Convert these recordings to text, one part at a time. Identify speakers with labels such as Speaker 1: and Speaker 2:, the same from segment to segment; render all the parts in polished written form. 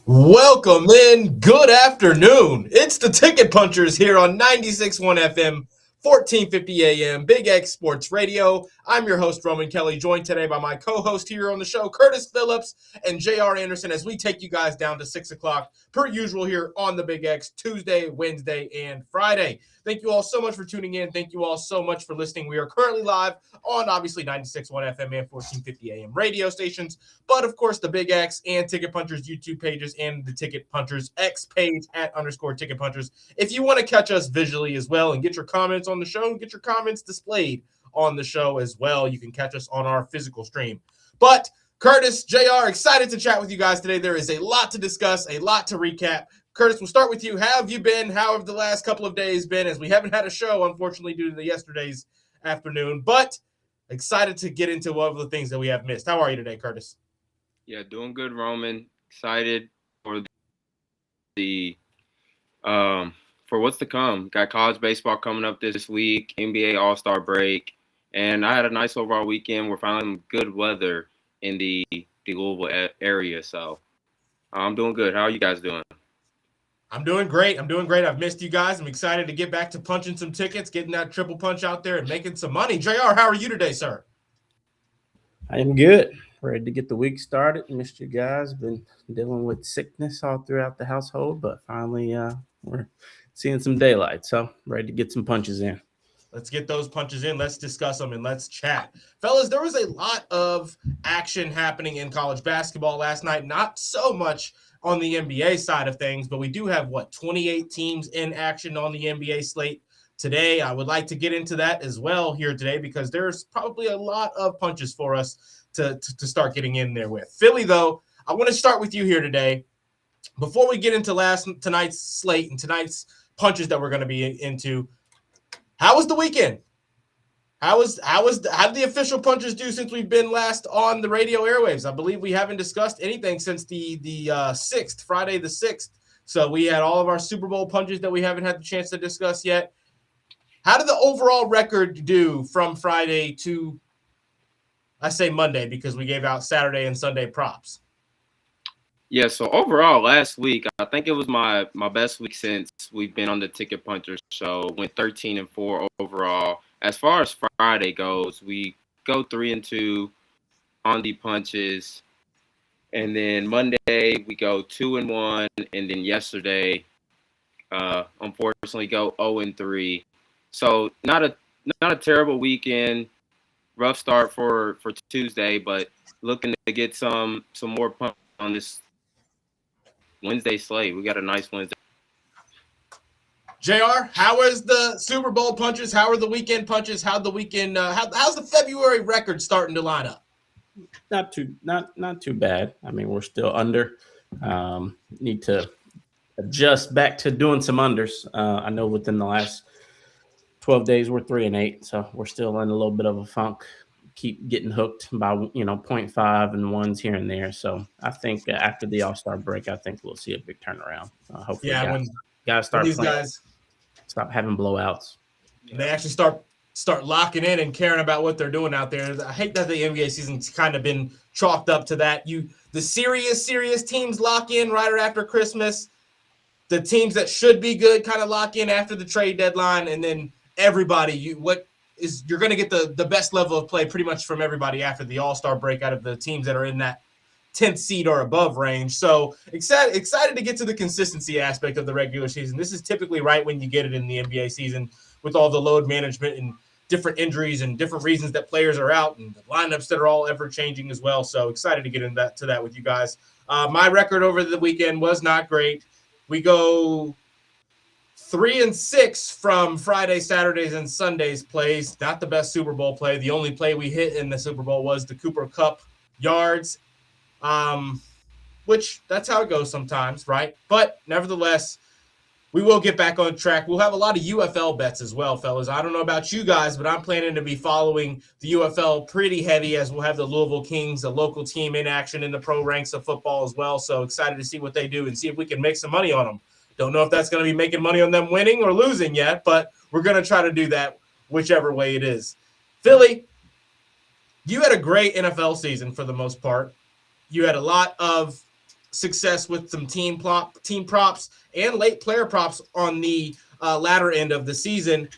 Speaker 1: Welcome in. Good afternoon. It's the Ticket Punchers here on 96.1 FM, 1450 AM, Big X Sports Radio. I'm your host, Roman Kelly, joined today by my co-host here on the show, Curtis Phillips and J.R. Anderson, as we take you guys down to 6 o'clock, per usual here on the Big X, Tuesday, Wednesday, and Friday. Thank you all so much for tuning in. Thank you all so much for listening. We are currently live on, obviously, 96.1 FM and 1450 AM radio stations, but, of course, the Big X and Ticket Punchers YouTube pages and the Ticket Punchers X page @_Ticket Punchers. If you want to catch us visually as well and get your comments on the show and get your comments displayed on the show as well, you can catch us on our physical stream. But Curtis, JR, excited to chat with you guys today. There is a lot to discuss, a lot to recap. Curtis, we'll start with you. How have you been? How have the last couple of days been? As we haven't had a show, unfortunately, due to the yesterday's afternoon, but excited to get into one of the things that we have missed. How are you today, Curtis?
Speaker 2: Yeah, doing good, Roman. Excited for for what's to come. Got college baseball coming up this week, NBA All-Star break, and I had a nice overall weekend. We're finding good weather in the Louisville area, so I'm doing good. How are you guys doing?
Speaker 1: I'm doing great. I've missed you guys. I'm excited to get back to punching some tickets, getting that triple punch out there and making some money. JR, how are you today, sir?
Speaker 3: I am good. Ready to get the week started. Missed you guys. Been dealing with sickness all throughout the household, but finally we're seeing some daylight. So ready to get some punches in.
Speaker 1: Let's get those punches in. Let's discuss them and let's chat. Fellas, there was a lot of action happening in college basketball last night. Not so much on the NBA side of things, but we do have, 28 teams in action on the NBA slate today. I would like to get into that as well here today because there's probably a lot of punches for us to start getting in there with. Philly, though, I want to start with you here today. Before we get into tonight's slate and tonight's punches that we're going to be into, how was the weekend? How did the official punches do since we've been last on the radio airwaves? I believe we haven't discussed anything since the 6th, Friday the 6th. So we had all of our Super Bowl punches that we haven't had the chance to discuss yet. How did the overall record do from Friday to, I say Monday because we gave out Saturday and Sunday props?
Speaker 2: Yeah, so overall last week, I think it was my best week since we've been on the Ticket Punchers show. Went 13-4 overall. As far as Friday goes, we go 3-2 on the punches. And then Monday, we go 2-1. And then yesterday, unfortunately, go 0-3. So not a terrible weekend. Rough start for Tuesday, but looking to get some more punch on this Wednesday slate. We got a nice Wednesday.
Speaker 1: JR, how is the Super Bowl punches? How are the weekend punches? How's the February record starting to line up?
Speaker 3: Not too bad. I mean, we're still under. Need to adjust back to doing some unders. I know within the last 12 days we're 3-8, so we're still in a little bit of a funk. Keep getting hooked by 0.5 and ones here and there. So I think after the All-Star break, I think we'll see a big turnaround. Hopefully, guys start
Speaker 1: these
Speaker 3: playing,
Speaker 1: guys
Speaker 3: stop having blowouts.
Speaker 1: They actually start locking in and caring about what they're doing out there. I hate that the NBA season's kind of been chalked up to that. The serious teams lock in right after Christmas. The teams that should be good kind of lock in after the trade deadline, and then everybody, you're going to get the best level of play pretty much from everybody after the All-Star break out of the teams that are in that 10th seed or above range. So excited to get to the consistency aspect of the regular season. This is typically right when you get it in the NBA season with all the load management and different injuries and different reasons that players are out and the lineups that are all ever changing as well. So excited to get into that with you guys. My record over the weekend was not great. We go 3-6 from Friday, Saturdays, and Sundays plays. Not the best Super Bowl play. The only play we hit in the Super Bowl was the Cooper Kupp yards, which that's how it goes sometimes, right? But nevertheless, we will get back on track. We'll have a lot of UFL bets as well, fellas. I don't know about you guys, but I'm planning to be following the UFL pretty heavy, as we'll have the Louisville Kings, a local team, in action in the pro ranks of football as well. So excited to see what they do and see if we can make some money on them. Don't know if that's going to be making money on them winning or losing yet, but we're going to try to do that whichever way it is. Philly, you had a great NFL season for the most part. You had a lot of success with some team props and late player props on the latter end of the season.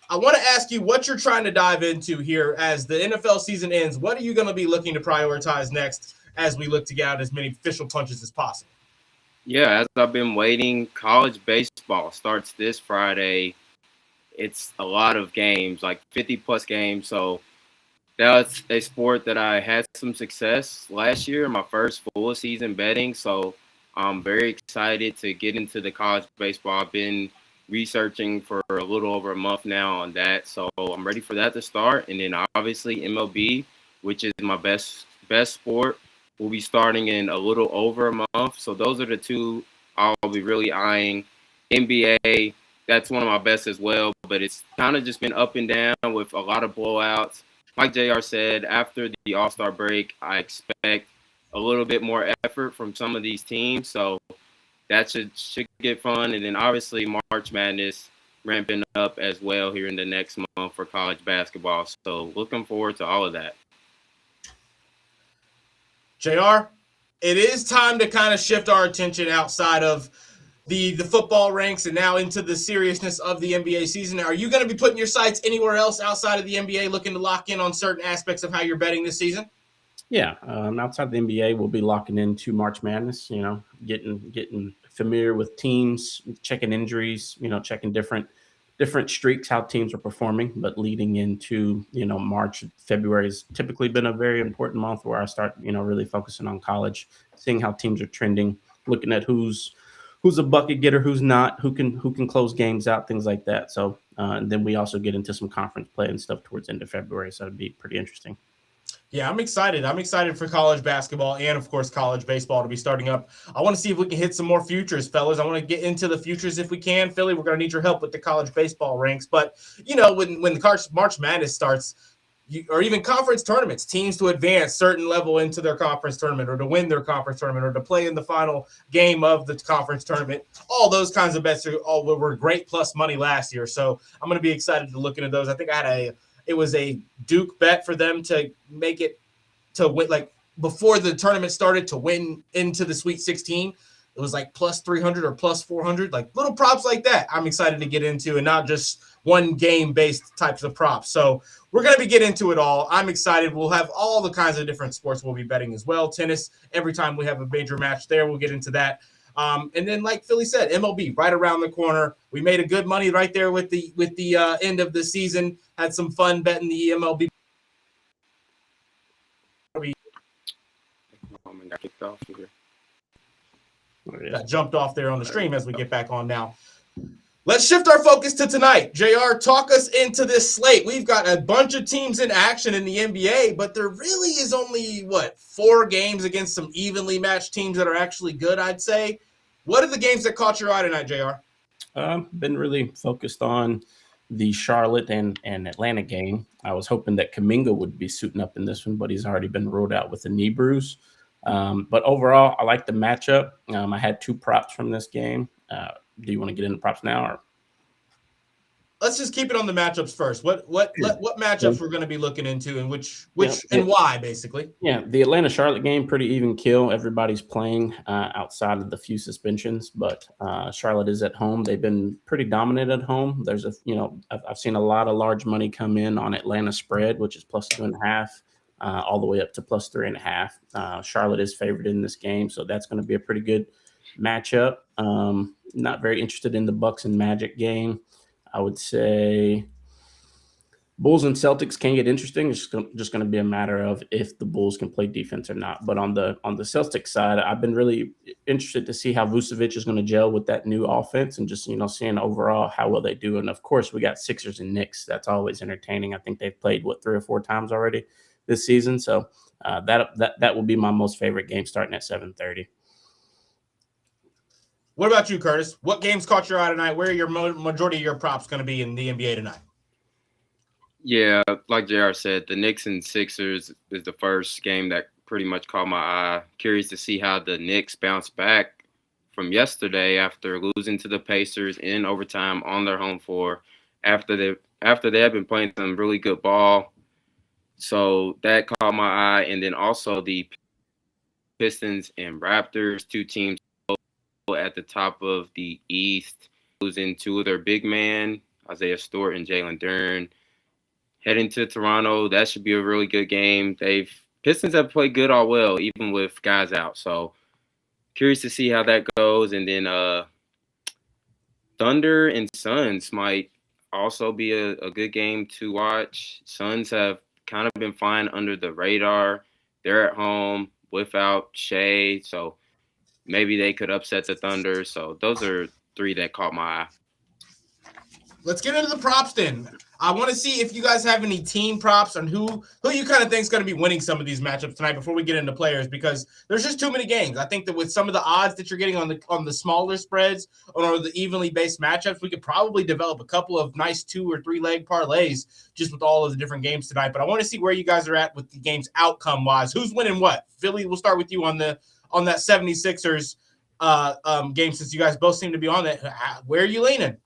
Speaker 1: I want to ask you what you're trying to dive into here as the NFL season ends. What are you going to be looking to prioritize next as we look to get out as many official punches as possible?
Speaker 2: Yeah, as I've been waiting, college baseball starts this Friday. It's a lot of games, like 50-plus games. So that's a sport that I had some success last year, my first full season betting. So I'm very excited to get into the college baseball. I've been researching for a little over a month now on that. So I'm ready for that to start. And then obviously MLB, which is my best sport, will be starting in a little over a month. So those are the two I'll be really eyeing. NBA, that's one of my best as well, but it's kind of just been up and down with a lot of blowouts. Like JR said, after the All-Star break, I expect a little bit more effort from some of these teams. So that should get fun. And then obviously March Madness ramping up as well here in the next month for college basketball. So looking forward to all of that.
Speaker 1: JR, it is time to kind of shift our attention outside of the football ranks and now into the seriousness of the NBA season. Are you going to be putting your sights anywhere else outside of the NBA, looking to lock in on certain aspects of how you're betting this season?
Speaker 3: Yeah, outside the NBA, we'll be locking into March Madness, getting familiar with teams, checking injuries, checking different streaks, how teams are performing. But leading into, March, February has typically been a very important month where I start, really focusing on college, seeing how teams are trending, looking at who's a bucket getter, who's not, who can close games out, things like that. So and then we also get into some conference play and stuff towards the end of February. So it'd be pretty interesting.
Speaker 1: Yeah, I'm excited. I'm excited for college basketball and, of course, college baseball to be starting up. I want to see if we can hit some more futures, fellas. I want to get into the futures if we can. Philly, we're going to need your help with the college baseball ranks. But, when the March Madness starts, or even conference tournaments, teams to advance certain level into their conference tournament or to win their conference tournament or to play in the final game of the conference tournament, all those kinds of bets were great plus money last year. So I'm going to be excited to look into those. I think it was a Duke bet for them to make it to win, like before the tournament started, to win into the Sweet 16. It was like plus 300 or plus 400, like little props like that. I'm excited to get into, and not just one game based types of props. So we're going to get into it all. I'm excited. We'll have all the kinds of different sports we'll be betting as well. Tennis, every time we have a major match there, we'll get into that. And then, like Philly said, MLB right around the corner. We made a good money right there with the end of the season. Had some fun betting the MLB.
Speaker 2: Got kicked off here.
Speaker 1: Got jumped off there on the stream as we get back on now. Let's shift our focus to tonight. JR, talk us into this slate. We've got a bunch of teams in action in the NBA, but there really is only, 4 games against some evenly matched teams that are actually good, I'd say. What are the games that caught your eye tonight, JR?
Speaker 3: Been really focused on the Charlotte and Atlanta game. I was hoping that Kuminga would be suiting up in this one, but he's already been ruled out with a knee bruise. But overall, I like the matchup. I had 2 props from this game. Do you want to get into props now, or?
Speaker 1: Let's just keep it on the matchups first. What matchups we're going to be looking into, and which and why, basically?
Speaker 3: Yeah, the Atlanta-Charlotte game, pretty even kill. Everybody's playing outside of the few suspensions, but Charlotte is at home. They've been pretty dominant at home. There's I've seen a lot of large money come in on Atlanta spread, which is plus 2.5, all the way up to plus 3.5. Charlotte is favored in this game, so that's going to be a pretty good matchup. Not very interested in the Bucks and Magic game. I would say Bulls and Celtics can get interesting. It's just going to be a matter of if the Bulls can play defense or not. But on the Celtics side, I've been really interested to see how Vucevic is going to gel with that new offense, and just seeing overall how well they do. And of course, we got Sixers and Knicks. That's always entertaining. I think they've played 3 or 4 times already this season. So that will be my most favorite game, starting at 7:30.
Speaker 1: What about you, Curtis? What games caught your eye tonight? Where are your majority of your props going to be in the NBA tonight?
Speaker 2: Yeah, like JR said, the Knicks and Sixers is the first game that pretty much caught my eye. Curious to see how the Knicks bounce back from yesterday after losing to the Pacers in overtime on their home floor after they have been playing some really good ball. So that caught my eye. And then also the Pistons and Raptors, two teams at the top of the East, losing two of their big men, Isaiah Stewart and Jalen Duren. Heading to Toronto, that should be a really good game. Pistons have played good all well, even with guys out. So curious to see how that goes. And then Thunder and Suns might also be a good game to watch. Suns have kind of been flying under the radar. They're at home without Shea, so maybe they could upset the Thunder. So those are three that caught my eye.
Speaker 1: Let's get into the props then. I want to see if you guys have any team props on who you kind of think is going to be winning some of these matchups tonight before we get into players, because there's just too many games. I think that with some of the odds that you're getting on the smaller spreads or the evenly based matchups, we could probably develop a couple of nice 2 or 3 leg parlays just with all of the different games tonight. But I want to see where you guys are at with the games outcome wise. Who's winning what? Philly, we'll start with you on that 76ers game, since you guys both seem to be on that. Where are you leaning?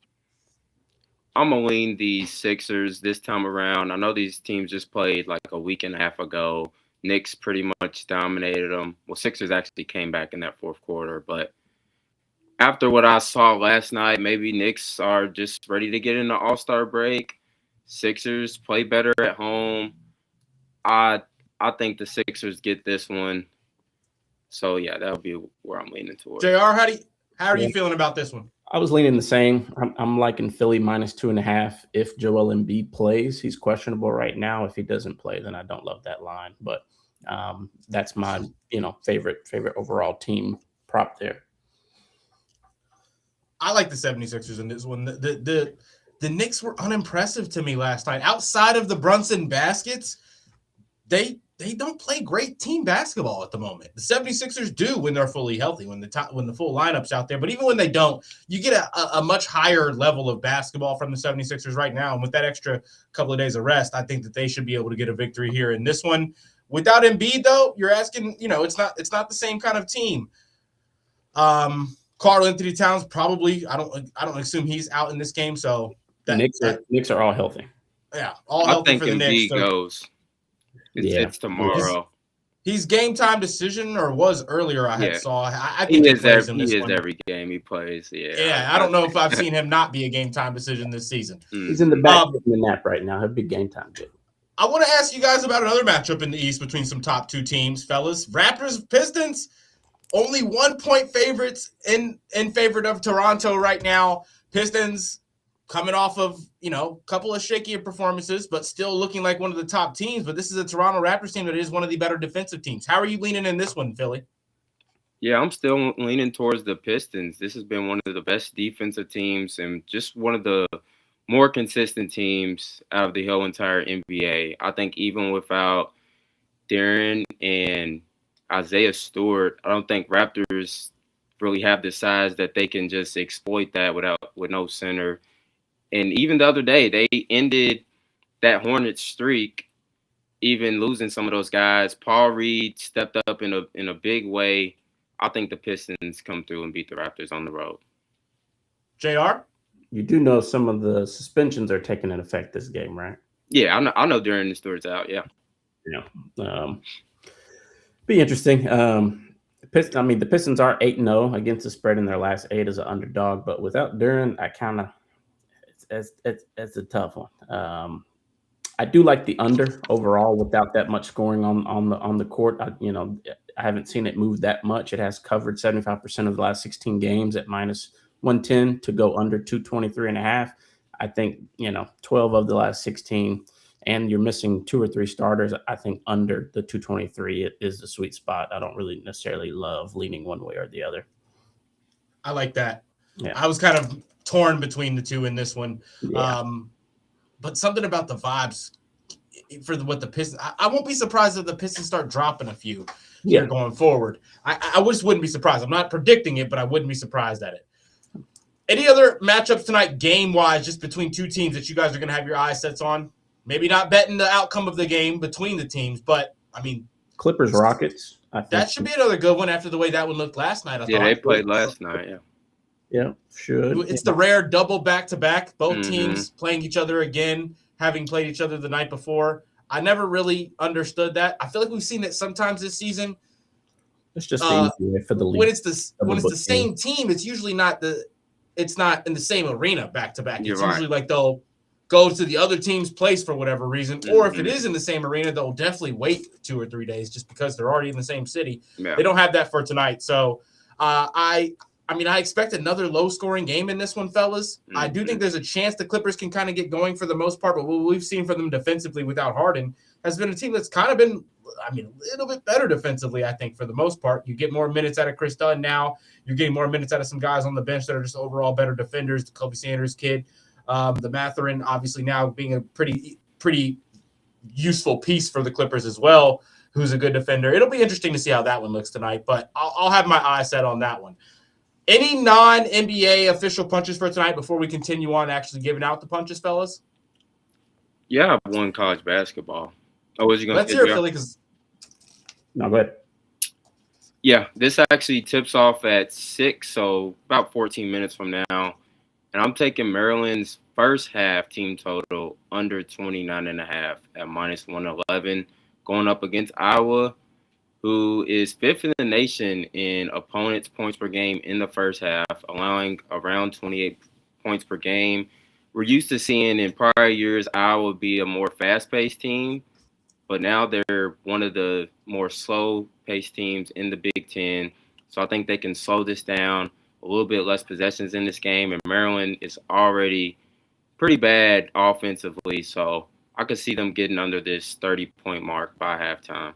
Speaker 2: I'm going to lean the Sixers this time around. I know these teams just played like a week and a half ago. Knicks pretty much dominated them. Well, Sixers actually came back in that fourth quarter. But after what I saw last night, maybe Knicks are just ready to get in the All-Star break. Sixers play better at home. I think the Sixers get this one. So, yeah, that'll be where I'm leaning towards.
Speaker 1: JR, how are you feeling about this one?
Speaker 3: I was leaning the same. I'm liking Philly -2.5 if Joel Embiid plays. He's questionable right now. If he doesn't play, then I don't love that line. But that's my favorite overall team prop there.
Speaker 1: I like the 76ers in this one. The Knicks were unimpressive to me last night. Outside of the Brunson baskets, they don't play great team basketball at the moment. The 76ers do when they're fully healthy, when the full lineup's out there. But even when they don't, you get a much higher level of basketball from the 76ers right now. And with that extra couple of days of rest, I think that they should be able to get a victory here in this one. Without Embiid, though, you're asking, it's not the same kind of team. Karl Anthony Towns probably, I don't assume he's out in this game. So
Speaker 3: Knicks are all healthy.
Speaker 1: Yeah, all healthy for the Knicks.
Speaker 2: Embiid goes. It's tomorrow.
Speaker 1: He's game time decision, or was earlier. I saw. I
Speaker 2: think
Speaker 1: he
Speaker 2: is every game he plays. Yeah.
Speaker 1: I don't know if I've seen him not be a game time decision this season.
Speaker 3: He's in the back of the nap right now. He'll be game time.
Speaker 1: I want to ask you guys about another matchup in the East between some top 2 teams, fellas. Raptors, Pistons, only 1-point favorites in favor of Toronto right now. Pistons coming off of, a couple of shaky performances, but still looking like one of the top teams. But this is a Toronto Raptors team that is one of the better defensive teams. How are you leaning in this one, Philly?
Speaker 2: Yeah, I'm still leaning towards the Pistons. This has been one of the best defensive teams and just one of the more consistent teams out of the whole entire NBA. I think even without Duren and Isaiah Stewart, I don't think Raptors really have the size that they can just exploit that with no center. And even the other day, they ended that Hornets streak, even losing some of those guys. Paul Reed stepped up in a big way. I think the Pistons come through and beat the Raptors on the road.
Speaker 1: JR?
Speaker 3: You do know some of the suspensions are taking an effect this game, right?
Speaker 2: Yeah, I know Duren and Stewart's out, yeah.
Speaker 3: Be interesting. The Pistons are 8-0 against the spread in their last 8 as an underdog, but without Duren, it's a tough one. I do like the under overall without that much scoring on the court. I haven't seen it move that much. It has covered 75% of the last 16 games at -110 to go under 223.5. I think 12 of the last 16, and you're missing 2 or 3 starters. I think under the 223 is the sweet spot. I don't really necessarily love leaning one way or the other.
Speaker 1: I like that.
Speaker 3: Yeah.
Speaker 1: I was kind of torn between the two in this one.
Speaker 3: Yeah.
Speaker 1: But something about the vibes, for what the Pistons. I won't be surprised if the Pistons start dropping a few here going forward. I just wouldn't be surprised. I'm not predicting it, but I wouldn't be surprised at it. Any other matchups tonight, game-wise, just between two teams that you guys are going to have your eyes sets on? Maybe not betting the outcome of the game between the teams, but, I mean.
Speaker 3: Clippers-Rockets.
Speaker 1: That should be another good one after the way that one looked last night. I thought.
Speaker 2: They played last night, yeah.
Speaker 3: Yeah, should.
Speaker 1: It's the rare double back-to-back. Both teams playing each other again, having played each other the night before. I never really understood that. I feel like we've seen it sometimes this season.
Speaker 3: It's just the easy way for the league.
Speaker 1: When it's the same team, it's usually not it's not in the same arena back-to-back. It's usually like they'll go to the other team's place for whatever reason. Or if it is in the same arena, they'll definitely wait 2 or 3 days just because they're already in the same city. Yeah. They don't have that for tonight. So I expect another low-scoring game in this one, fellas. I do think there's a chance the Clippers can kind of get going for the most part, but what we've seen from them defensively without Harden has been a team that's kind of been, a little bit better defensively, I think, for the most part. You get more minutes out of Chris Dunn now. You're getting more minutes out of some guys on the bench that are just overall better defenders, the Kobe Sanders kid. The Mathurin, obviously, now being a pretty useful piece for the Clippers as well, who's a good defender. It'll be interesting to see how that one looks tonight, but I'll have my eye set on that one. Any non-NBA official punches for tonight before we continue on actually giving out the punches, fellas?
Speaker 2: Yeah, I won college basketball. Oh, was you going to
Speaker 1: say? Let's hear it, Philly.
Speaker 3: No, go ahead.
Speaker 2: Yeah, this actually tips off at 6, so about 14 minutes from now. And I'm taking Maryland's first half team total under 29.5 at -111, going up against Iowa, who is 5th in the nation in opponents' points per game in the first half, allowing around 28 points per game. We're used to seeing in prior years Iowa be a more fast-paced team, but now they're one of the more slow-paced teams in the Big Ten. So I think they can slow this down, a little bit less possessions in this game, and Maryland is already pretty bad offensively, so I could see them getting under this 30-point mark by halftime.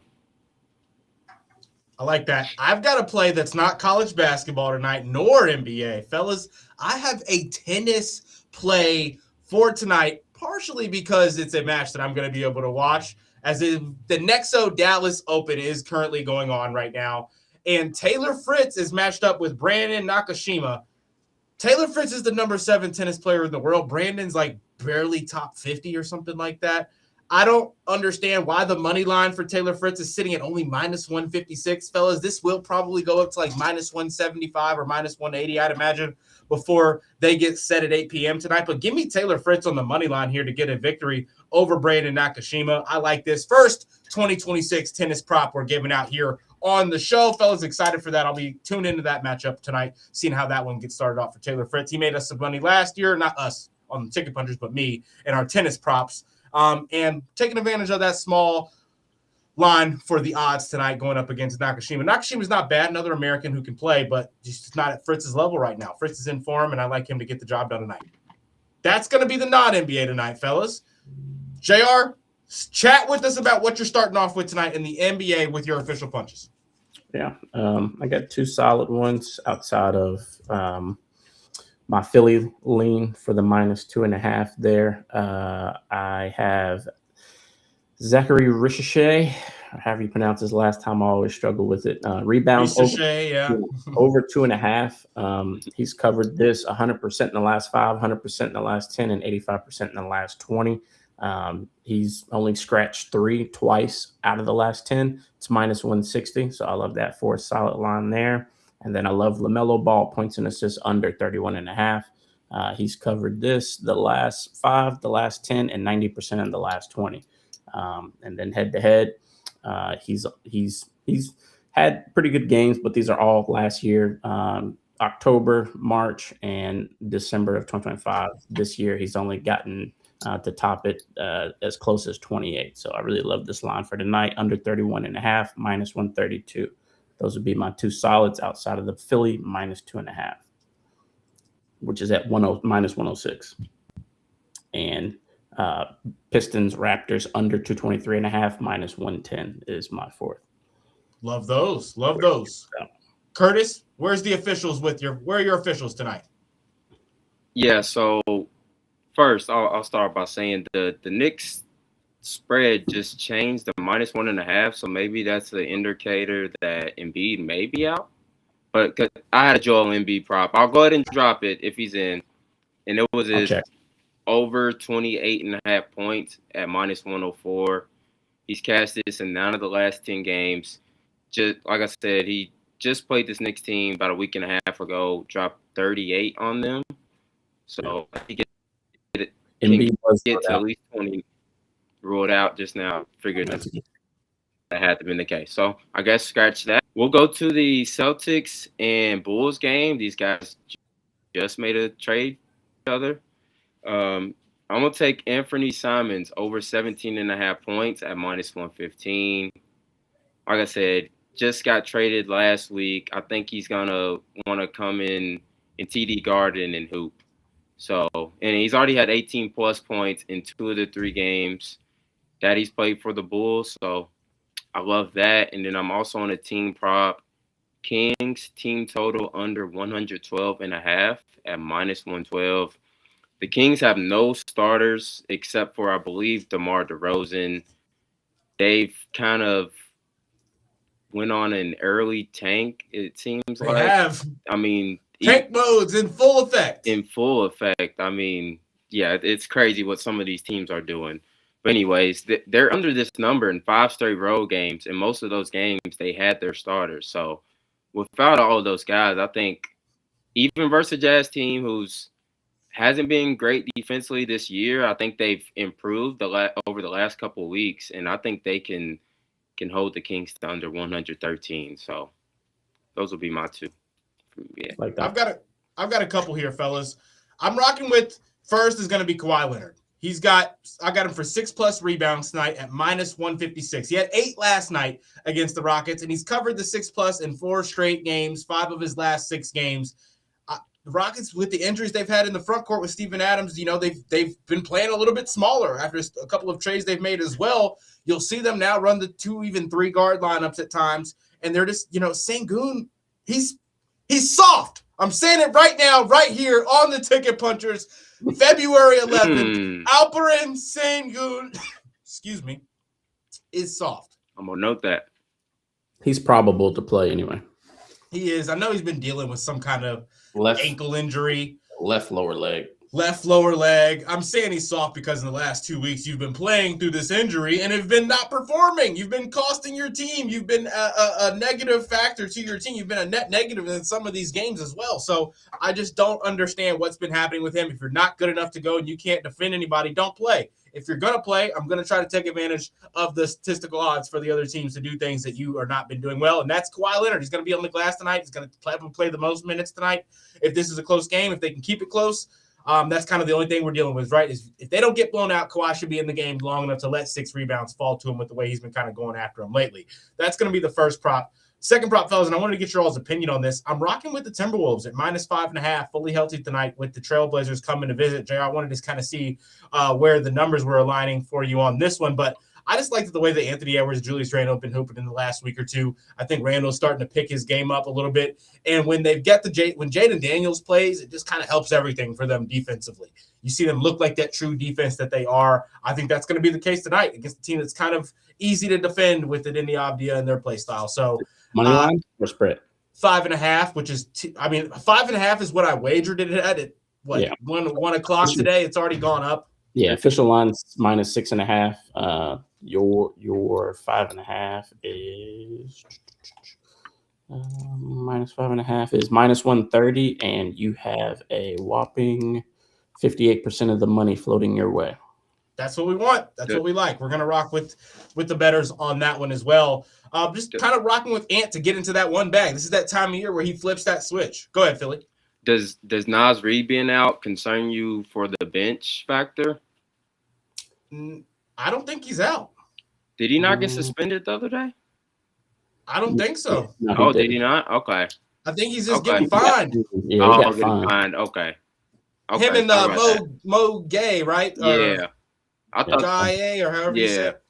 Speaker 1: I like that. I've got a play that's not college basketball tonight, nor NBA. Fellas, I have a tennis play for tonight, partially because it's a match that I'm going to be able to watch, as the Nexo Dallas Open is currently going on right now. And Taylor Fritz is matched up with Brandon Nakashima. Taylor Fritz is the number 7 tennis player in the world. Brandon's like barely top 50 or something like that. I don't understand why the money line for Taylor Fritz is sitting at only -156, fellas. This will probably go up to like -175 or -180, I'd imagine, before they get set at 8 p.m. tonight. But give me Taylor Fritz on the money line here to get a victory over Brandon Nakashima. I like this. First 2026 tennis prop we're giving out here on the show. Fellas, excited for that. I'll be tuned into that matchup tonight, seeing how that one gets started off for Taylor Fritz. He made us some money last year, not us on the Ticket Punchers, but me and our tennis props. And taking advantage of that small line for the odds tonight going up against Nakashima. Nakashima's not bad, another American who can play, but just not at Fritz's level right now. Fritz is in form, and I like him to get the job done tonight. That's going to be the non-NBA tonight, fellas. JR, chat with us about what you're starting off with tonight in the NBA with your official punches.
Speaker 3: Yeah, I got 2 solid ones outside of my Philly lean for the -2.5 there. I have Zachary Ricochet, however you pronounce his last time. I always struggle with it. Rebounds over 2.5. He's covered this 100% in the last 5, 100% in the last 10, and 85% in the last 20. He's only scratched 3 twice out of the last 10. It's -160. So I love that for a solid line there. And then I love LaMelo Ball, points and assists under 31.5. He's covered this the last 5, the last 10, and 90% in the last 20. And then head to head, he's had pretty good games, but these are all last year, October, March, and December of 2025. This year, he's only gotten to top it as close as 28. So I really love this line for tonight, under 31.5, -132. Those would be my 2 solids outside of the Philly -2.5, which is at -106. And Pistons Raptors under 223.5, -110 is my 4th.
Speaker 1: Love those. Love those. Yeah. Curtis, where's the officials where are your officials tonight?
Speaker 2: Yeah, so first I'll start by saying the Knicks spread just changed to -1.5. So maybe that's the indicator that Embiid may be out. But 'cause I had a Joel Embiid prop. I'll go ahead and drop it if he's in. And it was his over 28.5 points at -104. He's cashed this in 9 of the last 10 games. Just like I said, he just played this Knicks team about a week and a half ago, dropped 38 on them. So he can get to at least 20 ruled out just now. Figured that had to be the case. So I guess scratch that. We'll go to the Celtics and Bulls game. These guys just made a trade each other. I'm going to take Anthony Simons over 17.5 points at -115. Like I said, just got traded last week. I think he's going to want to come in TD Garden and hoop. So, and he's already had 18-plus points in 2 of the 3 games that he's played for the Bulls. So I love that. And then I'm also on a team prop. Kings team total under 112.5 at -112. The Kings have no starters except for, I believe, DeMar DeRozan. They've kind of went on an early tank, it seems like.
Speaker 1: They have.
Speaker 2: I mean,
Speaker 1: tank mode's in full effect.
Speaker 2: In full effect. I mean, yeah, it's crazy what some of these teams are doing. But anyways, they're under this number in 5 straight road games, and most of those games they had their starters. So without all of those guys, I think even versus a Jazz team who's hasn't been great defensively this year, I think they've improved over the last couple of weeks, and I think they can hold the Kings to under 113. So those will be my 2. Yeah,
Speaker 1: like that. I've got a couple here, fellas. I'm rocking with first is going to be Kawhi Leonard. I got him for 6+ rebounds tonight at -156. He had 8 last night against the Rockets, and he's covered the 6+ in 4 straight games, 5 of his last 6 games. The Rockets, with the injuries they've had in the front court with Steven Adams, you know, they've been playing a little bit smaller after a couple of trades they've made as well. You'll see them now run the 2, even 3 guard lineups at times, and they're just, you know, Sengun, he's soft. I'm saying it right now, right here on the Ticket Punchers, February 11th. Alperen Sengun, excuse me, is soft.
Speaker 2: I'm gonna note that.
Speaker 3: He's probable to play anyway.
Speaker 1: He is. I know he's been dealing with some kind of ankle injury.
Speaker 3: Left lower leg.
Speaker 1: I'm saying he's soft because in the last 2 weeks you've been playing through this injury and have been not performing. You've been costing your team. You've been a negative factor to your team. You've been a net negative in some of these games as well. So I just don't understand what's been happening with him. If you're not good enough to go and you can't defend anybody, don't play. If you're going to play, I'm going to try to take advantage of the statistical odds for the other teams to do things that you are not been doing well, and that's Kawhi Leonard. He's going to be on the glass tonight. He's going to play the most minutes tonight. If this is a close game, if they can keep it close, that's kind of the only thing we're dealing with, right? Is if they don't get blown out, Kawhi should be in the game long enough to let 6 rebounds fall to him with the way he's been kind of going after him lately. That's going to be the first prop. Second prop, fellas, and I wanted to get your all's opinion on this. I'm rocking with the Timberwolves at -5.5, fully healthy tonight with the Trailblazers coming to visit. Jay, I wanted to kind of see where the numbers were aligning for you on this one, but I just liked the way that Anthony Edwards, Julius Randle have been hooping in the last week or two. I think Randle's starting to pick his game up a little bit, and when they've got when Jaden Daniels plays, it just kind of helps everything for them defensively. You see them look like that true defense that they are. I think that's going to be the case tonight against a team that's kind of easy to defend with it in the Avdia and their play style. So
Speaker 3: money line or spread?
Speaker 1: 5.5, which is 5.5 is what I wagered it at. One o'clock today? It's already gone up.
Speaker 3: Yeah, official line's -6.5. Your 5.5 is -5.5 is -130, and you have a whopping 58% of the money floating your way.
Speaker 1: That's what we want. That's what we like. We're gonna rock with the bettors on that one as well. Just kind of rocking with Ant to get into that one bag. This is that time of year where he flips that switch. Go ahead, Philly.
Speaker 2: Does Naz Reid being out concern you for the bench factor?
Speaker 1: I don't think he's out.
Speaker 2: Did he not get suspended the other day?
Speaker 1: I don't think so.
Speaker 2: No, did he not? Okay.
Speaker 1: I think he's just getting fined.
Speaker 3: Yeah,
Speaker 2: getting fined. Okay.
Speaker 1: Him and Mo Gay, right?
Speaker 2: Yeah.
Speaker 1: I thought Guy or however you say it.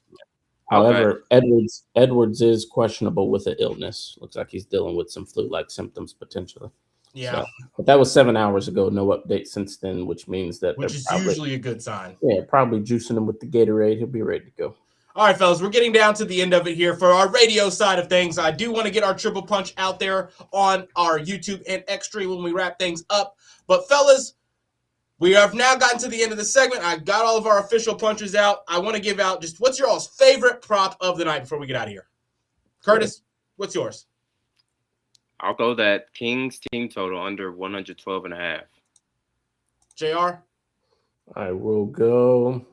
Speaker 3: However, Edwards is questionable with an illness. Looks like he's dealing with some flu-like symptoms potentially.
Speaker 1: Yeah.
Speaker 3: So, but that was 7 hours ago. No update since then, which means that
Speaker 1: Which is
Speaker 3: probably,
Speaker 1: usually a good sign.
Speaker 3: Yeah, probably juicing him with the Gatorade. He'll be ready to go.
Speaker 1: All right, fellas, we're getting down to the end of it here for our radio side of things. I do want to get our triple punch out there on our YouTube and X stream when we wrap things up. But, fellas, we have now gotten to the end of the segment. I got all of our official punches out. I want to give out just what's your all's favorite prop of the night before we get out of here. Curtis, what's yours?
Speaker 2: I'll go that Kings team total under 112.5.
Speaker 1: JR?
Speaker 3: I will go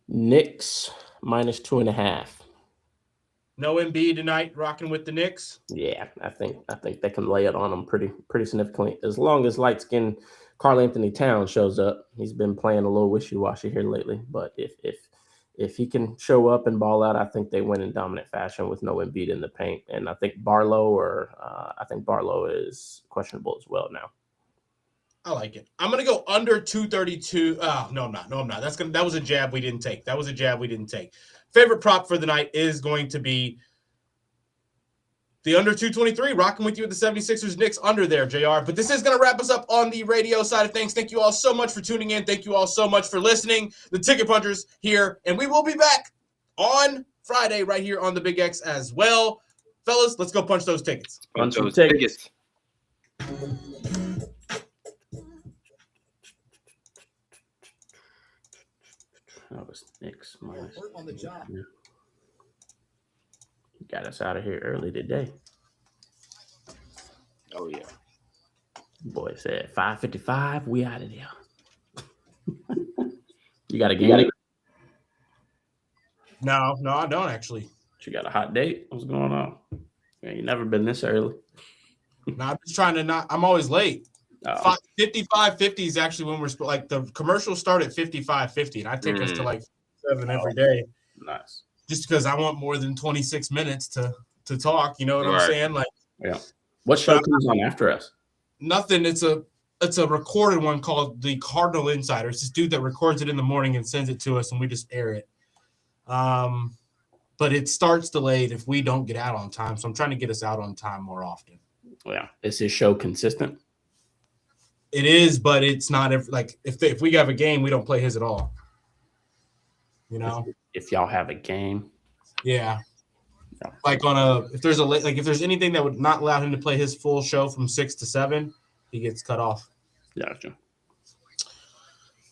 Speaker 3: Knicks minus 2.5.
Speaker 1: No Embiid tonight, rocking with the Knicks.
Speaker 3: Yeah, I think they can lay it on them pretty significantly as long as light skinned Karl Anthony Towns shows up. He's been playing a little wishy-washy here lately, but if he can show up and ball out, I think they win in dominant fashion with no Embiid in the paint. And I think Barlow is questionable as well now.
Speaker 1: I like it. I'm gonna go under 232. Oh, no, I'm not. That was a jab we didn't take. Favorite prop for the night is going to be the under 223. Rocking with you at the 76ers Knicks under there, JR. But this is gonna wrap us up on the radio side of things. Thank you all so much for tuning in. Thank you all so much for listening. The Ticket Punchers here, and we will be back on Friday right here on the Big X as well. Fellas, let's go punch those tickets.
Speaker 2: Punch those tickets.
Speaker 3: That was Knicks minus. Work on the job. Yeah. You got us out of here early today.
Speaker 2: Oh yeah.
Speaker 3: Boy said 5:55. We out of there. You got a game?
Speaker 1: No, I don't actually.
Speaker 3: You got a hot date? What's going on? Yeah, you never been this early.
Speaker 1: No, I'm just trying to not. I'm always late. 55:50 is actually when we're like the commercials start at 55:50, and I take us to like 7 every day.
Speaker 3: Nice.
Speaker 1: Just because I want more than 26 minutes to talk. You know what I'm saying? Like,
Speaker 3: yeah. What show comes on after us?
Speaker 1: Nothing. It's a recorded one called The Cardinal Insider. It's this dude that records it in the morning and sends it to us, and we just air it. But it starts delayed if we don't get out on time. So I'm trying to get us out on time more often.
Speaker 3: Yeah. Is this show consistent?
Speaker 1: It is, but it's not if we have a game, we don't play his at all. You know,
Speaker 3: if y'all have a game,
Speaker 1: yeah. Like if there's anything that would not allow him to play his full show from 6 to 7, he gets cut off.
Speaker 3: Gotcha.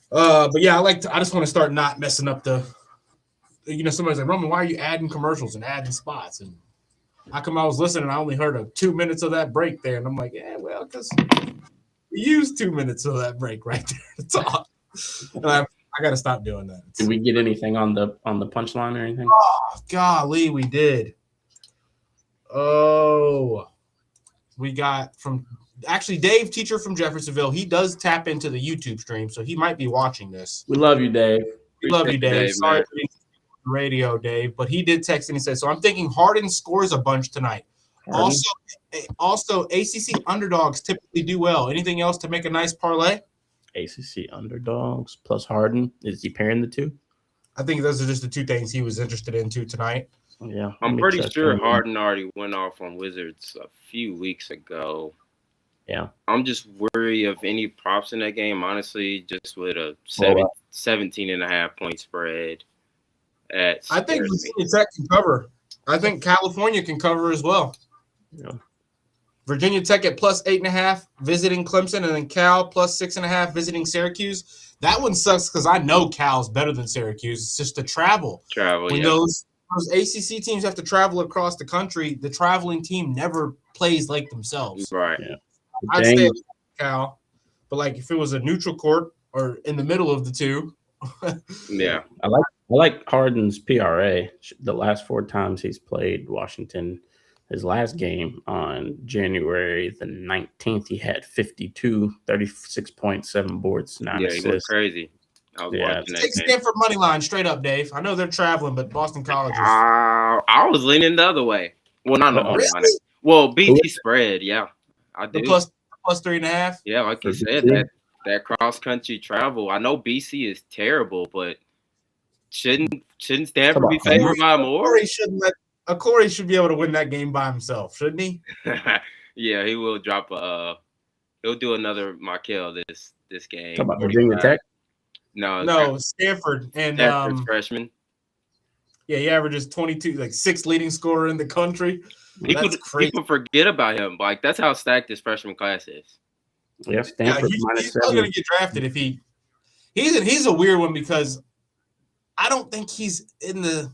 Speaker 1: But yeah, I just want to start not messing up somebody's like, Roman, why are you adding commercials and adding spots? And how come I was listening? I only heard 2 minutes of that break there, and I'm like, yeah, well, because we used 2 minutes of that break right there to talk. And I got to stop doing that.
Speaker 3: Did we get anything on the punchline or anything?
Speaker 1: Oh, golly, we did. Oh, we got from Dave, teacher from Jeffersonville. He does tap into the YouTube stream, so he might be watching this.
Speaker 3: We love you, Dave.
Speaker 1: We love you, Dave. Sorry for being on the radio, Dave, but he did text and he said, so I'm thinking Harden scores a bunch tonight.
Speaker 3: Harden.
Speaker 1: Also, ACC underdogs typically do well. Anything else to make a nice parlay?
Speaker 3: ACC underdogs plus Harden. Is he pairing the two?
Speaker 1: I think those are just the two things he was interested in tonight.
Speaker 3: Yeah,
Speaker 2: I'm pretty sure Harden already went off on Wizards a few weeks ago.
Speaker 3: Yeah.
Speaker 2: I'm just worried of any props in that game, honestly, just with a 17.5 point spread.
Speaker 1: I think Virginia Tech can cover. I think California can cover as well.
Speaker 3: Yeah.
Speaker 1: Virginia Tech at plus 8.5 visiting Clemson, and then Cal plus 6.5 visiting Syracuse. That one sucks because I know Cal's better than Syracuse. It's just the travel. When those ACC teams have to travel across the country, the traveling team never plays like themselves.
Speaker 2: Right.
Speaker 3: Yeah.
Speaker 1: I'd stay with Cal, but like if it was a neutral court or in the middle of the two.
Speaker 2: Yeah.
Speaker 3: I like Harden's PRA. The last 4 times he's played Washington, his last game on January the 19th, he had 52, 36 points, 7 boards, 9 assists.
Speaker 2: He went crazy. I was watching that
Speaker 1: Take Stanford money line straight up, Dave. I know they're traveling, but Boston College is...
Speaker 2: I was leaning the other way. Well, not the money line. Well, BT spread, yeah. I do.
Speaker 1: Plus 3.5?
Speaker 2: Yeah, like you said, that cross-country travel. I know BC is terrible, but shouldn't Stanford be favored by more?
Speaker 1: Corey should be able to win that game by himself, shouldn't he?
Speaker 2: Yeah, he will drop he'll do another Markel this game.
Speaker 3: Talk about Virginia Tech.
Speaker 1: No, Stanford and
Speaker 2: Stanford's freshman.
Speaker 1: Yeah, he averages 22, like 6th leading scorer in the country. That's crazy.
Speaker 2: People forget about him. Like that's how stacked this freshman class is.
Speaker 3: Yeah, Stanford
Speaker 1: he's probably going to get drafted if he's a weird one because I don't think he's in the.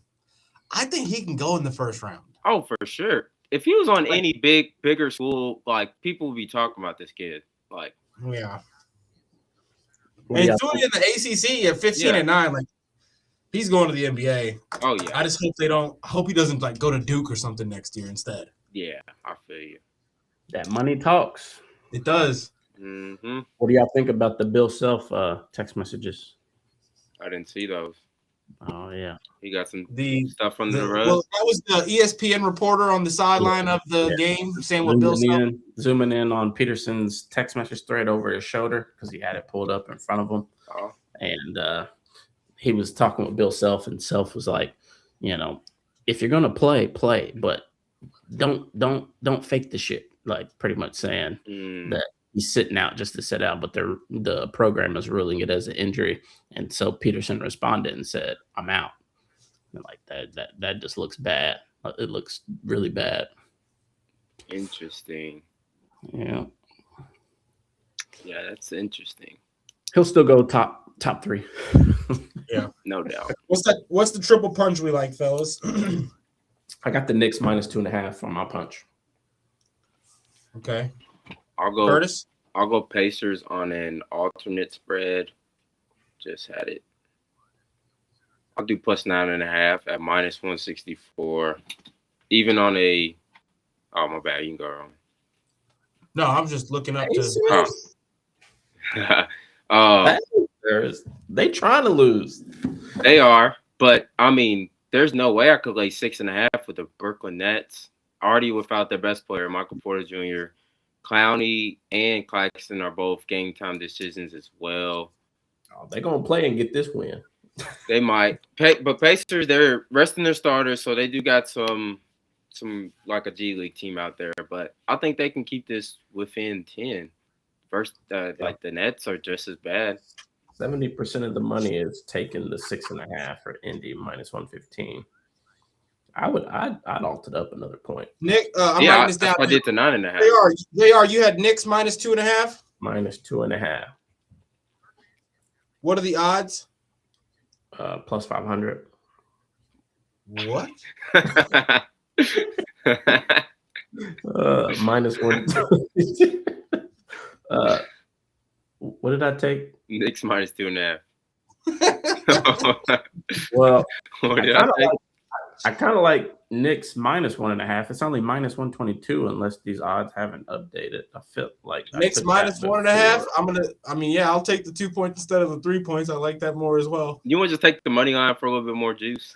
Speaker 1: I think he can go in the first round.
Speaker 2: Oh, for sure. If he was on any bigger school, like people would be talking about this kid. Like,
Speaker 1: yeah. And he's doing it in the ACC at 15-9. Like, he's going to the NBA.
Speaker 2: Oh yeah.
Speaker 1: I just hope he doesn't like go to Duke or something next year instead.
Speaker 2: Yeah, I feel you.
Speaker 3: That money talks.
Speaker 1: It does.
Speaker 2: Mm-hmm.
Speaker 3: What do y'all think about the Bill Self text messages?
Speaker 2: I didn't see those.
Speaker 3: Oh yeah,
Speaker 2: he got some stuff under the rug.
Speaker 1: Well, that was the ESPN reporter on the sideline of the game saying what Bill Self.
Speaker 3: Zooming in on Peterson's text message thread over his shoulder because he had it pulled up in front of him, and he was talking with Bill Self, and Self was like, if you're gonna play, but don't fake the shit. Like pretty much saying that he's sitting out just to sit out, but the program is ruling it as an injury. And so Peterson responded and said, "I'm out." And like that just looks bad. It looks really bad.
Speaker 2: Interesting.
Speaker 3: Yeah.
Speaker 2: Yeah, that's interesting.
Speaker 3: He'll still go top 3.
Speaker 1: Yeah,
Speaker 2: no doubt.
Speaker 1: What's the triple punch we like, fellas?
Speaker 3: I got the Knicks -2.5 on my punch.
Speaker 1: Okay.
Speaker 2: Curtis? I'll go Pacers on an alternate spread. Just had it. I'll do +9.5 at -164. Even on a my bad, you can go wrong.
Speaker 1: No, I'm just looking up
Speaker 3: They trying to lose.
Speaker 2: They are, but I mean, there's no way I could lay 6.5 with the Brooklyn Nets. Already without their best player, Michael Porter Jr. Clowney and Claxton are both game time decisions as well.
Speaker 3: Oh, they're gonna play and get this win.
Speaker 2: They might, but Pacers, they're resting their starters, so they do got some like a G League team out there. But I think they can keep this within 10. First, like the Nets are just as bad.
Speaker 3: 70% of the money is taking the 6.5 for Indy -115. I'd alt it up another point.
Speaker 1: Nick, I'm writing this down.
Speaker 2: I did the 9.5.
Speaker 1: They are. You had Knicks -2.5.
Speaker 3: -2.5.
Speaker 1: What are the odds?
Speaker 3: +500.
Speaker 1: What?
Speaker 3: -1. What did I take?
Speaker 2: Knicks -2.5.
Speaker 3: Well,
Speaker 2: what did I take?
Speaker 3: I kind of like Knicks -1.5. It's only -122 unless these odds haven't updated. I feel like
Speaker 1: Knicks -1.5. I'll take the 2 points instead of the 3 points. I like that more as well.
Speaker 2: You want to just take the money line for a little bit more juice?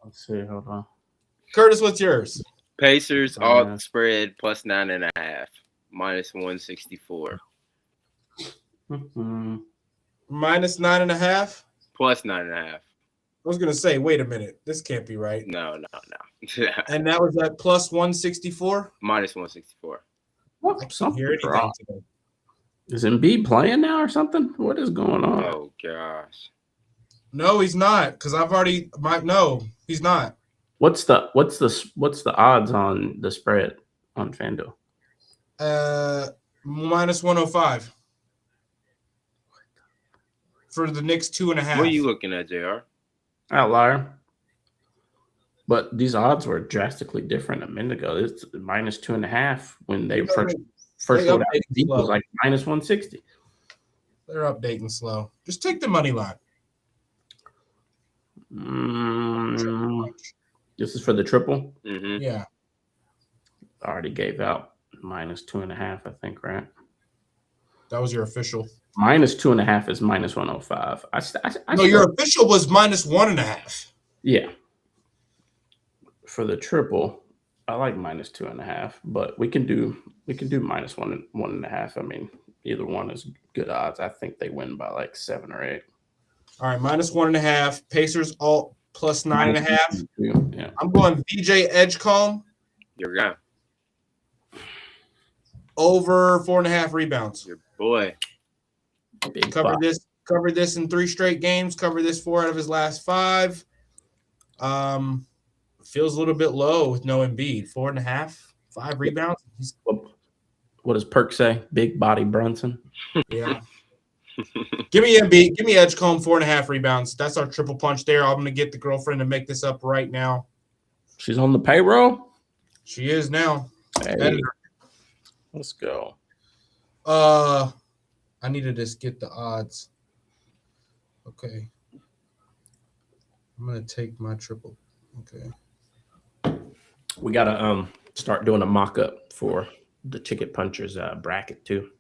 Speaker 3: Let's see. Hold on.
Speaker 1: Curtis, what's yours?
Speaker 2: Pacers all spread +9.5, -164.
Speaker 1: -9.5.
Speaker 2: +9.5.
Speaker 1: I was gonna say, wait a minute, this can't be right.
Speaker 2: No.
Speaker 1: And that was at +164.
Speaker 2: -164.
Speaker 1: I can't hear anything today.
Speaker 3: Is Embiid playing now or something? What is going on?
Speaker 2: Oh gosh.
Speaker 1: No, he's not. Because I've already. No, he's not.
Speaker 3: What's the odds on the spread on FanDuel?
Speaker 1: -105 for the Knicks 2.5.
Speaker 2: What are you looking at, JR?
Speaker 3: Outlier. But these odds were drastically different a minute ago. It's -2.5 when they first rolled out. It was like -160.
Speaker 1: They're updating slow. Just take the money line.
Speaker 3: This is for the triple.
Speaker 2: Mm-hmm.
Speaker 1: Yeah.
Speaker 3: I already gave out -2.5. I think, right?
Speaker 1: That was your official.
Speaker 3: -2.5 is -105.
Speaker 1: No, your official was -1.5.
Speaker 3: Yeah. For the triple, I like -2.5, but we can do -1.5. I mean, either one is good odds. I think they win by like 7 or 8.
Speaker 1: All right, -1.5. Pacers all +9.5.
Speaker 3: Yeah.
Speaker 1: I'm going VJ Edgecombe
Speaker 2: Your guy.
Speaker 1: Over 4.5 rebounds.
Speaker 2: Your boy.
Speaker 3: Big
Speaker 1: Covered
Speaker 3: spot.
Speaker 1: this. Covered this in 3 straight games. Covered this 4 out of his last 5. Feels a little bit low with no Embiid. 4.5, 5 rebounds.
Speaker 3: What does Perk say? Big body Brunson.
Speaker 1: Yeah. Give me Embiid. Give me Edgecombe 4.5 rebounds. That's our triple punch there. I'm gonna get the girlfriend to make this up right now.
Speaker 3: She's on the payroll.
Speaker 1: She is now.
Speaker 3: Hey, let's go.
Speaker 1: I need to just get the odds. Okay. I'm gonna take my triple. Okay.
Speaker 3: We gotta start doing a mock-up for the Ticket Punchers bracket too.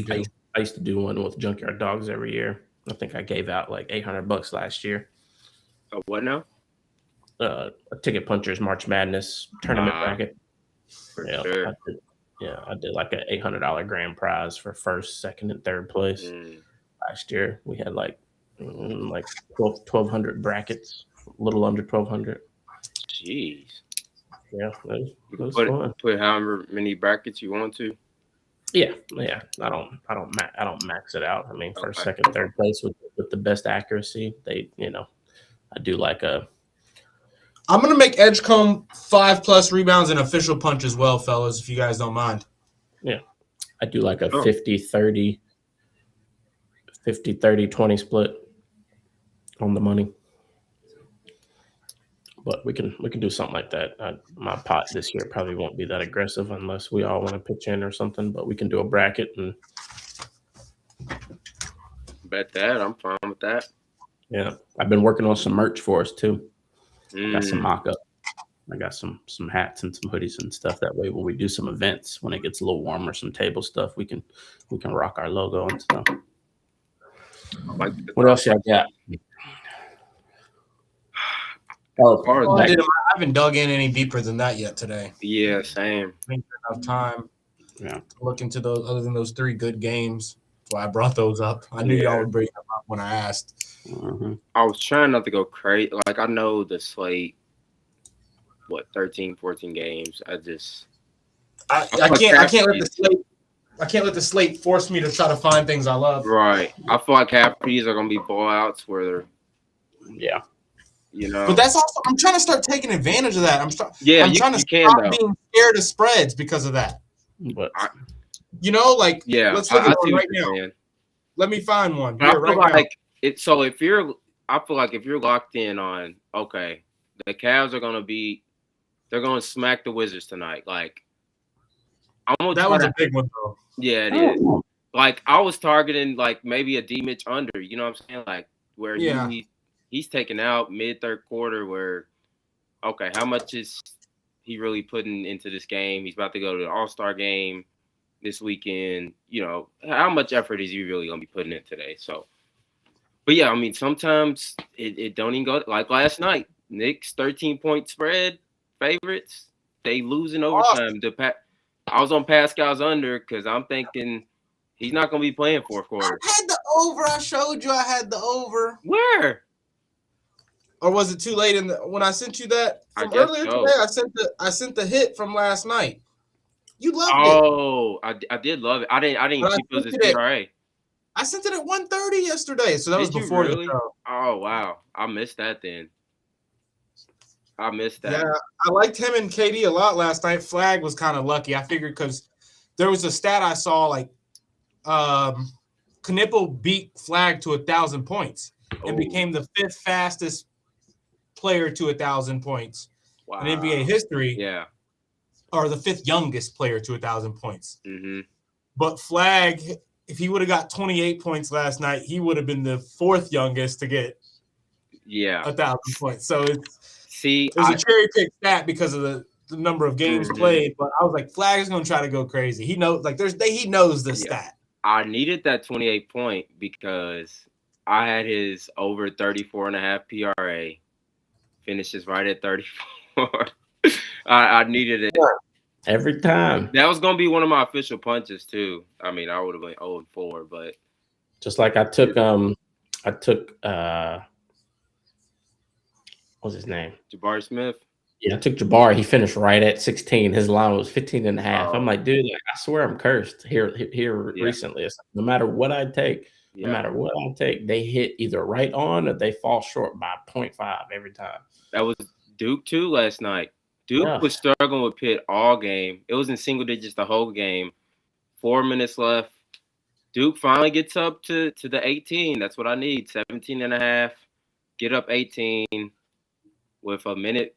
Speaker 3: I used to do one with Junkyard Dogs every year. I think I gave out like $800 last year.
Speaker 2: What now?
Speaker 3: A Ticket Punchers March Madness tournament bracket. Yeah,
Speaker 2: Sure.
Speaker 3: I did like an $800 grand prize for first, second, and third place. Last year we had like 1,200 brackets, a little under 1,200.
Speaker 2: Jeez.
Speaker 3: Yeah, it was fun.
Speaker 2: Put however many brackets you want to.
Speaker 3: Yeah. I don't max it out. I mean, first, second, third place with the best accuracy. I do like a.
Speaker 1: I'm gonna make Edgecombe 5+ rebounds and official punch as well, fellas, if you guys don't mind.
Speaker 3: Yeah, I do like a 50-30, 50-30-20 split on the money. But we can do something like that. My pot this year probably won't be that aggressive unless we all want to pitch in or something. But we can do a bracket and
Speaker 2: Bet that. I'm fine with that.
Speaker 3: yeah. I've been working on some merch for us too. I got some mock-up. I got some hats and some hoodies and stuff. That way, when we do some events, when it gets a little warmer, some table stuff, we can rock our logo and stuff. What else y'all got?
Speaker 1: I haven't dug in any deeper than that yet today.
Speaker 2: Yeah, same.
Speaker 1: I think enough time.
Speaker 3: Yeah.
Speaker 1: To look into those other than those 3 good games. That's why I brought those up. I knew y'all would bring them up when I asked.
Speaker 3: Mm-hmm.
Speaker 2: I was trying not to go crazy. Like, I know the slate, 13, 14 games. I can't let the slate force me to try to find things I love. Right. I feel like half of these are gonna be blowouts where they're
Speaker 1: But that's also I'm trying to start taking advantage of that. I'm trying to stop being scared of spreads because of that.
Speaker 3: But
Speaker 1: let's look at one right now.
Speaker 2: Saying.
Speaker 1: Let me find one.
Speaker 2: I feel like if you're locked in on the Cavs are they're gonna smack the Wizards tonight. Like
Speaker 1: that was a big one though.
Speaker 2: Yeah, it is. Like I was targeting like maybe a D Mitch under, you know what I'm saying? Like where he's taken out mid third quarter where how much is he really putting into this game? He's about to go to the All-Star game this weekend. How much effort is he really gonna be putting in today? So but yeah, I mean sometimes it don't even go like last night. Knicks 13-point spread favorites. They lose in overtime. I was on Pascal's under because I'm thinking he's not going to be playing fourth quarter.
Speaker 1: I had the over. I showed you I had the over.
Speaker 2: Where?
Speaker 1: Or was it too late when I sent you that from earlier today? I sent the hit from last night. You loved it.
Speaker 2: Oh, I did love it. I didn't keep it as PRA.
Speaker 1: I sent it at 1:30 yesterday, so that was before the show.
Speaker 2: Oh wow, I missed that then. I missed that.
Speaker 1: Yeah, I liked him and KD a lot last night. Flag was kind of lucky. I figured because there was a stat I saw like Knipple beat Flag to 1,000 points and became the 5th fastest player to 1,000 points in NBA history.
Speaker 2: Yeah,
Speaker 1: or the 5th youngest player to 1,000 points.
Speaker 2: Mm-hmm.
Speaker 1: But Flag, if he would have got 28 points last night, he would have been the 4th youngest to get 1,000 points. So it's a cherry pick stat because of the number of games played. But I was like, Flag is going to try to go crazy. He knows, he knows the stat.
Speaker 2: I needed that 28 point because I had his over 34.5 PRA. Finishes right at 34. I needed it
Speaker 3: every time.
Speaker 2: That was going to be one of my official punches too. I mean, I would have went 0-4, but
Speaker 3: just like I took what's his name?
Speaker 2: Jabari Smith.
Speaker 3: Yeah, I took Jabbar. He finished right at 16. His line was 15 and a half. I'm like, dude, like, I swear I'm cursed here recently. It's like, no matter what I take, they hit either right on or they fall short by 0.5 every time.
Speaker 2: That was Duke too last night. Duke was struggling with Pitt all game. It was in single digits the whole game. 4 minutes left. Duke finally gets up to the 18. That's what I need. 17 and a half. Get up 18 with a minute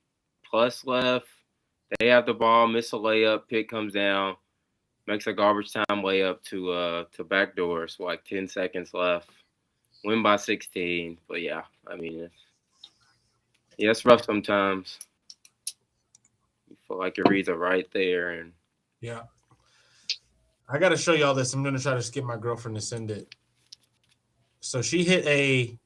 Speaker 2: plus left. They have the ball, miss a layup. Pitt comes down, makes a garbage time layup to backdoor. So like 10 seconds left. Win by 16. But yeah, I mean, it's rough sometimes. You feel like your reads are right there, and
Speaker 1: yeah. I got to show y'all this. I'm going to try to skip my girlfriend to send it. So she had a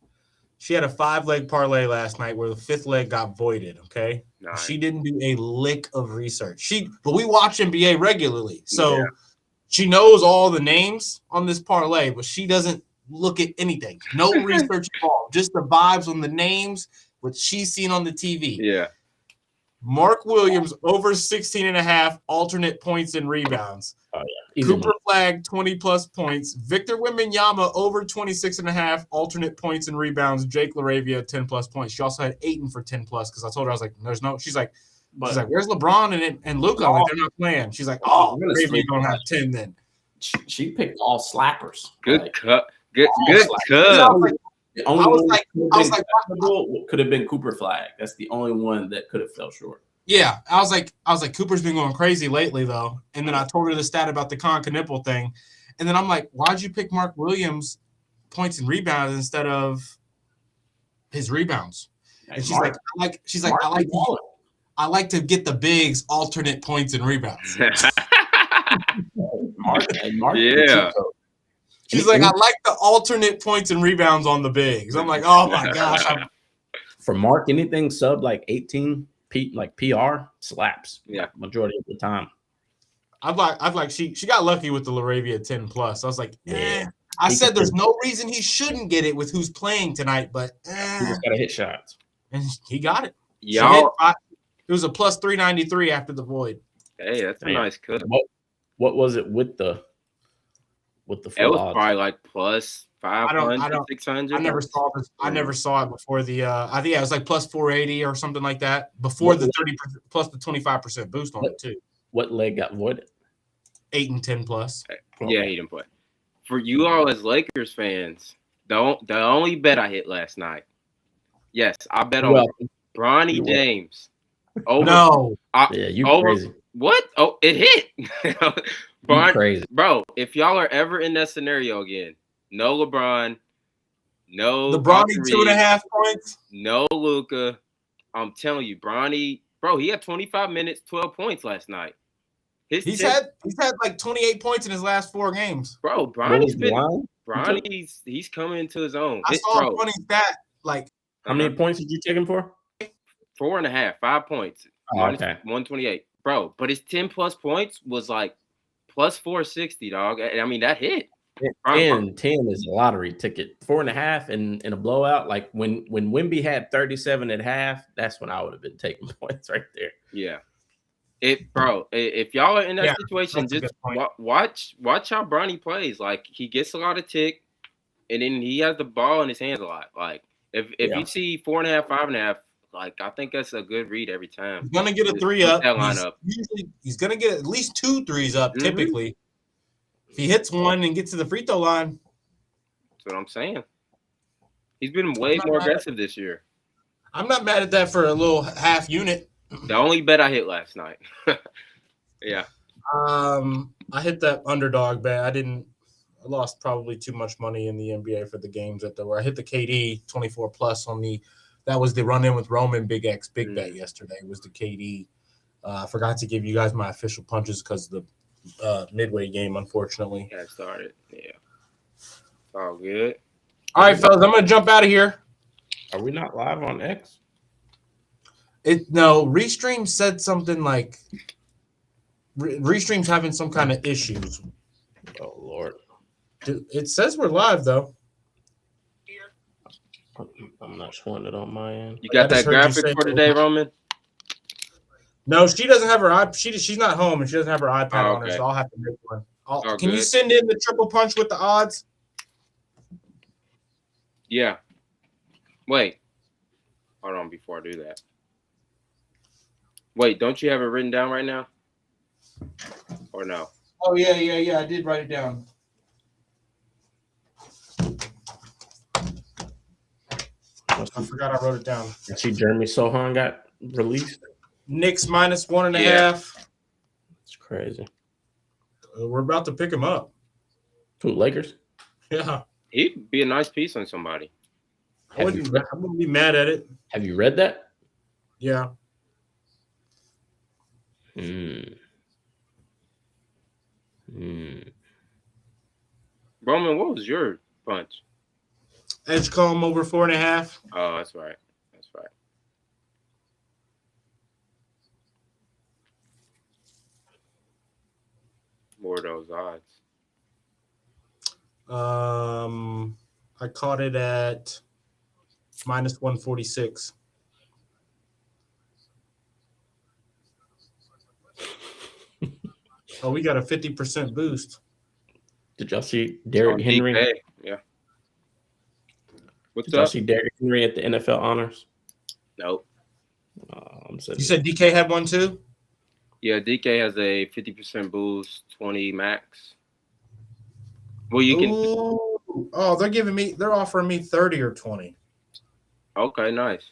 Speaker 1: 5-leg parlay last night where the 5th leg got voided, okay? Nice. She didn't do a lick of research. But we watch NBA regularly. So she knows all the names on this parlay, but she doesn't look at anything. No research at all. Just the vibes on the names, what she's seen on the TV.
Speaker 2: Yeah.
Speaker 1: Mark Williams over 16 and a half alternate points and rebounds.
Speaker 3: Oh, yeah.
Speaker 1: Cooper Flag 20-plus points. Victor Wembanyama over 26 and a half alternate points and rebounds. Jake LaRavia 10-plus points. She also had Ayton for 10-plus because I told her, I was like, there's no – she's like, where's LeBron and Luka? Like, they're not playing. She's like, LaRavia don't have 10 then.
Speaker 3: She picked all slappers.
Speaker 2: Good cut. Good cut.
Speaker 3: The only one could have been Cooper Flag. That's the only one that could have fell short.
Speaker 1: Yeah, I was like, Cooper's been going crazy lately though. And then I told her the stat about the Con Knipple thing, and then I'm like, why'd you pick Mark Williams points and rebounds instead of his rebounds? And she's like, I like to get the bigs alternate points and rebounds.
Speaker 3: Mark,
Speaker 2: yeah.
Speaker 1: She's like, I like the alternate points and rebounds on the bigs. I'm like, oh my gosh.
Speaker 3: For Mark, anything sub like 18, like PR slaps.
Speaker 2: Yeah,
Speaker 3: majority of the time.
Speaker 1: I'd like she got lucky with the LaRavia 10-plus. I was like, I said there's no reason he shouldn't get it with who's playing tonight, but
Speaker 3: he just gotta hit shots.
Speaker 1: And he got it.
Speaker 2: Y'all,
Speaker 1: it was a plus 393 after the void.
Speaker 2: Hey, that's a nice cut.
Speaker 3: What was it with the full
Speaker 2: it was
Speaker 3: odds?
Speaker 2: Probably like plus 500, 600.
Speaker 1: I never saw this. I never saw it before the. I think it was like plus 480 or something like that before the 30 plus the 25% boost on it too.
Speaker 3: What leg got voided?
Speaker 1: 8 and 10 plus.
Speaker 2: Yeah, he didn't play. For you all as Lakers fans, the only bet I hit last night. Yes, I bet on Bronny James. Over,
Speaker 1: no.
Speaker 3: Crazy.
Speaker 2: What? Oh, it hit.
Speaker 3: Crazy.
Speaker 2: Bro, if y'all are ever in that scenario again, no LeBron, no
Speaker 1: Bronny 2.5 points,
Speaker 2: no Luka. I'm telling you, Bronny, bro, he had 25 minutes, 12 points last night.
Speaker 1: He's had like 28 points in his last 4 games.
Speaker 2: Bro, he's coming into his own.
Speaker 1: I saw a funny stat. Like,
Speaker 3: how many points did you take him for?
Speaker 2: 4.5, 5 points.
Speaker 3: Oh, okay.
Speaker 2: 128. Bro, but his 10-plus points was like plus 460, dog. I mean, that hit.
Speaker 3: 10 is a lottery ticket. 4.5 in a blowout. Like when Wemby had 37 at half, that's when I would have been taking points right there.
Speaker 2: Yeah. If y'all are in that situation, just watch how Bronny plays. Like, he gets a lot of tick, and then he has the ball in his hands a lot. Like, if you see 4.5, 5.5, like, I think that's a good read every time.
Speaker 1: He's gonna get a 3 up.
Speaker 2: That lineup.
Speaker 1: He's gonna get at least 2 threes up. Typically, if he hits one and gets to the free throw line,
Speaker 2: that's what I'm saying. He's been way more aggressive this year.
Speaker 1: I'm not mad at that for a little half unit.
Speaker 2: The only bet I hit last night. Yeah.
Speaker 1: I hit that underdog bet. I lost probably too much money in the NBA for the games that there were. I hit the KD 24 plus on that was the run in with Roman Big X big bet yesterday. Was the KD. I forgot to give you guys my official punches because the midway game, unfortunately.
Speaker 2: Yeah, it started. Yeah. It's all good.
Speaker 1: All right, fellas, I'm gonna jump out of here.
Speaker 3: Are we not live on X?
Speaker 1: No, Restream said something like Restream's having some kind of issues.
Speaker 3: Oh Lord.
Speaker 1: It says we're live though.
Speaker 3: I'm not showing it on my end.
Speaker 2: You got that graphic for today, Roman?
Speaker 1: No, she doesn't have her iPad. She's not home and she doesn't have her iPad
Speaker 2: Oh,
Speaker 1: on her,
Speaker 2: okay.
Speaker 1: so I'll have to make one. Can you
Speaker 2: Good.
Speaker 1: send in the triple punch with the odds?
Speaker 2: Yeah. Wait. Hold on before I do that. Wait, don't you have it written down right now? Or no?
Speaker 1: Oh, yeah. I did write it down. I forgot I wrote it down.
Speaker 3: I see Jeremy Sohan got released.
Speaker 1: Knicks minus 1.5.
Speaker 3: It's crazy.
Speaker 1: We're about to pick him up.
Speaker 3: Who, Lakers?
Speaker 1: Yeah.
Speaker 2: He'd be a nice piece on somebody.
Speaker 1: I wouldn't be mad at it.
Speaker 3: Have you read that?
Speaker 1: Yeah.
Speaker 2: Roman, what was your punch?
Speaker 1: Edgecombe over 4.5.
Speaker 2: Oh, that's right. That's right. More of those odds.
Speaker 1: I caught it at minus 146. Oh, we got a 50% boost.
Speaker 3: Did y'all see Derrick Henry?
Speaker 2: DK. Yeah. What's
Speaker 3: Did y'all
Speaker 2: up?
Speaker 3: see Derrick Henry at the NFL honors?
Speaker 2: Nope.
Speaker 1: You said DK had one too?
Speaker 2: Yeah, DK has a 50% boost, 20 max. Well, you can.
Speaker 1: Oh, they're offering me 30 or 20.
Speaker 2: Okay, nice.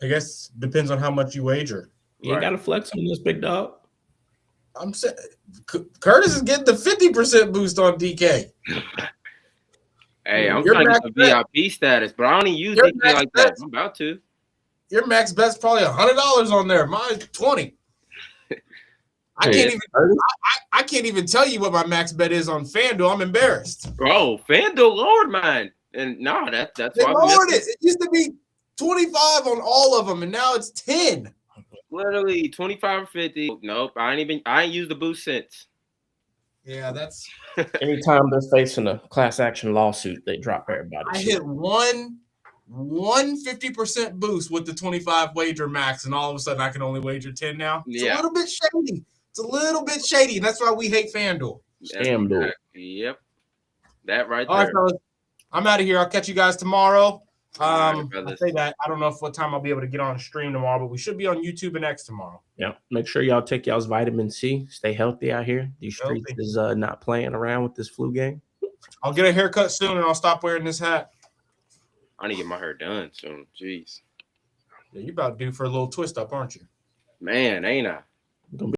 Speaker 1: I guess depends on how much you wager.
Speaker 3: You ain't got to flex on this, big dog.
Speaker 1: I'm saying Curtis is getting the 50% boost on DK.
Speaker 2: Hey, I'm trying to get the VIP status, but I don't even use DK like that. I'm about to.
Speaker 1: Your max bet's probably $100 on there. Mine's 20. I can't even tell you what my max bet is on FanDuel. I'm embarrassed.
Speaker 2: Bro, FanDuel lowered mine, and no, that's
Speaker 1: they
Speaker 2: why
Speaker 1: lowered it. It used to be 25 on all of them, and now it's 10.
Speaker 2: Literally 25 or 50. Nope, I ain't used the boost since.
Speaker 1: Yeah, that's.
Speaker 3: Anytime they're facing a class action lawsuit, they drop everybody.
Speaker 1: I hit one 50% boost with the 25 wager max, and all of a sudden I can only wager 10 now. It's a little bit shady. It's a little bit shady, and that's why we hate FanDuel.
Speaker 3: FanDuel.
Speaker 2: Yep. That right there.
Speaker 1: All right, fellas. I'm out of here. I'll catch you guys tomorrow.
Speaker 2: Right,
Speaker 1: I say that. I don't know what time I'll be able to get on a stream tomorrow, but we should be on YouTube and X tomorrow.
Speaker 3: Yeah. Make sure y'all take y'all's vitamin C. Stay healthy out here. These streets is not playing around with this flu game.
Speaker 1: I'll get a haircut soon, and I'll stop wearing this hat.
Speaker 2: I need to get my hair done soon. Jeez.
Speaker 1: Yeah, you're about due for a little twist up, aren't you?
Speaker 2: Man, ain't I?